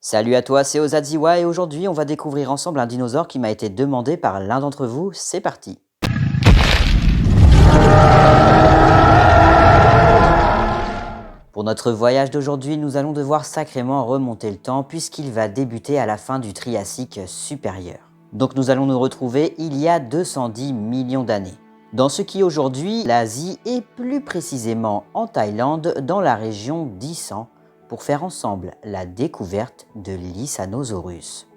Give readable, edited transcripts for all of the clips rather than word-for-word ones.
Salut à toi, c'est Ozadziwa et aujourd'hui on va découvrir ensemble un dinosaure qui m'a été demandé par l'un d'entre vous. C'est parti. Pour notre voyage d'aujourd'hui, nous allons devoir sacrément remonter le temps puisqu'il va débuter à la fin du Triassique supérieur. Donc nous allons nous retrouver il y a 210 millions d'années. Dans ce qui est aujourd'hui l'Asie et plus précisément en Thaïlande dans la région d'Isan, pour faire ensemble la découverte de l'Isanosaurus.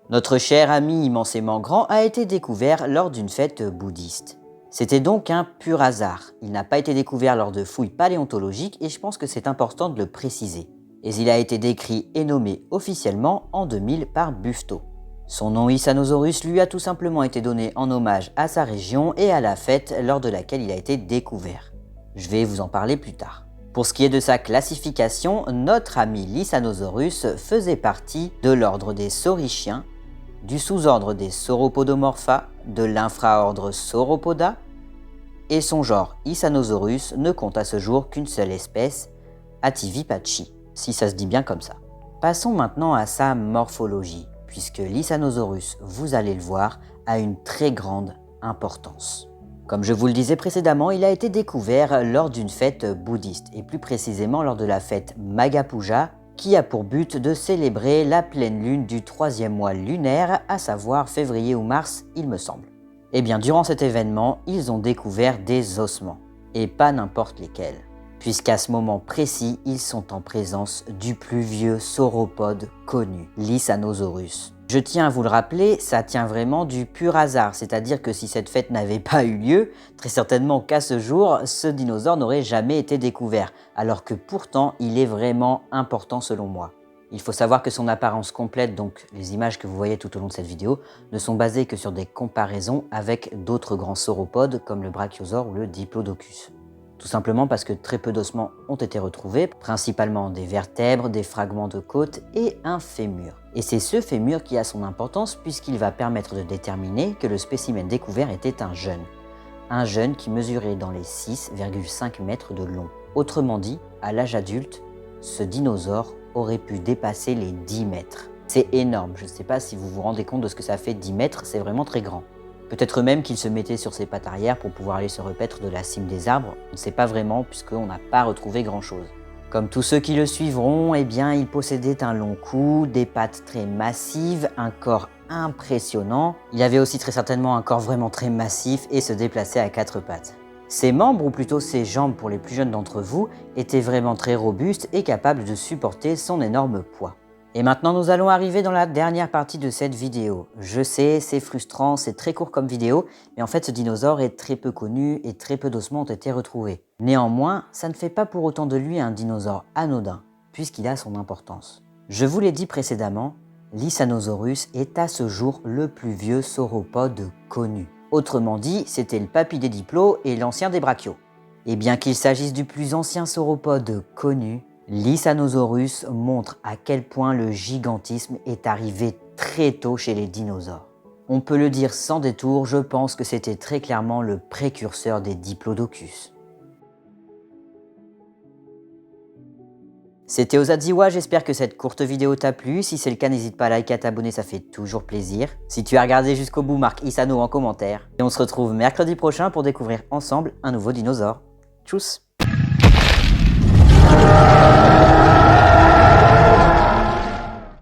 Notre cher ami immensément grand a été découvert lors d'une fête bouddhiste. C'était donc un pur hasard, il n'a pas été découvert lors de fouilles paléontologiques et je pense que c'est important de le préciser. Et il a été décrit et nommé officiellement en 2000 par Buffetot. Son nom Isanosaurus lui a tout simplement été donné en hommage à sa région et à la fête lors de laquelle il a été découvert. Je vais vous en parler plus tard. Pour ce qui est de sa classification, notre ami l'Isanosaurus faisait partie de l'ordre des saurichiens, du sous-ordre des Sauropodomorpha, de l'infraordre Sauropoda, et son genre Isanosaurus ne compte à ce jour qu'une seule espèce, Ativipachi, si ça se dit bien comme ça. Passons maintenant à sa morphologie, puisque l'Isanosaurus, vous allez le voir, a une très grande importance. Comme je vous le disais précédemment, il a été découvert lors d'une fête bouddhiste, et plus précisément lors de la fête Magha Puja, qui a pour but de célébrer la pleine lune du 3e mois lunaire, à savoir février ou mars, il me semble. Et bien durant cet événement, ils ont découvert des ossements, et pas n'importe lesquels, puisqu'à ce moment précis, ils sont en présence du plus vieux sauropode connu, l'Isanosaurus. Je tiens à vous le rappeler, ça tient vraiment du pur hasard, c'est-à-dire que si cette fête n'avait pas eu lieu, très certainement qu'à ce jour, ce dinosaure n'aurait jamais été découvert, alors que pourtant il est vraiment important selon moi. Il faut savoir que son apparence complète, donc les images que vous voyez tout au long de cette vidéo, ne sont basées que sur des comparaisons avec d'autres grands sauropodes comme le brachiosaure ou le diplodocus. Tout simplement parce que très peu d'ossements ont été retrouvés, principalement des vertèbres, des fragments de côte et un fémur. Et c'est ce fémur qui a son importance puisqu'il va permettre de déterminer que le spécimen découvert était un jeune. Un jeune qui mesurait dans les 6,5 mètres de long. Autrement dit, à l'âge adulte, ce dinosaure aurait pu dépasser les 10 mètres. C'est énorme, je ne sais pas si vous vous rendez compte de ce que ça fait 10 mètres, c'est vraiment très grand. Peut-être même qu'il se mettait sur ses pattes arrière pour pouvoir aller se repaître de la cime des arbres. On ne sait pas vraiment puisqu'on n'a pas retrouvé grand-chose. Comme tous ceux qui le suivront, eh bien, il possédait un long cou, des pattes très massives, un corps impressionnant. Il avait aussi très certainement un corps vraiment très massif et se déplaçait à 4 pattes. Ses membres, ou plutôt ses jambes pour les plus jeunes d'entre vous, étaient vraiment très robustes et capables de supporter son énorme poids. Et maintenant nous allons arriver dans la dernière partie de cette vidéo. Je sais, c'est frustrant, c'est très court comme vidéo, mais en fait ce dinosaure est très peu connu et très peu d'ossements ont été retrouvés. Néanmoins, ça ne fait pas pour autant de lui un dinosaure anodin, puisqu'il a son importance. Je vous l'ai dit précédemment, l'Isanosaurus est à ce jour le plus vieux sauropode connu. Autrement dit, c'était le papy des diplos et l'ancien des brachios. Et bien qu'il s'agisse du plus ancien sauropode connu, l'Isanosaurus montre à quel point le gigantisme est arrivé très tôt chez les dinosaures. On peut le dire sans détour, je pense que c'était très clairement le précurseur des diplodocus. C'était Ozadziwa, j'espère que cette courte vidéo t'a plu. Si c'est le cas, n'hésite pas à liker et à t'abonner, ça fait toujours plaisir. Si tu as regardé jusqu'au bout, marque Isano en commentaire. Et on se retrouve mercredi prochain pour découvrir ensemble un nouveau dinosaure. Tchuss!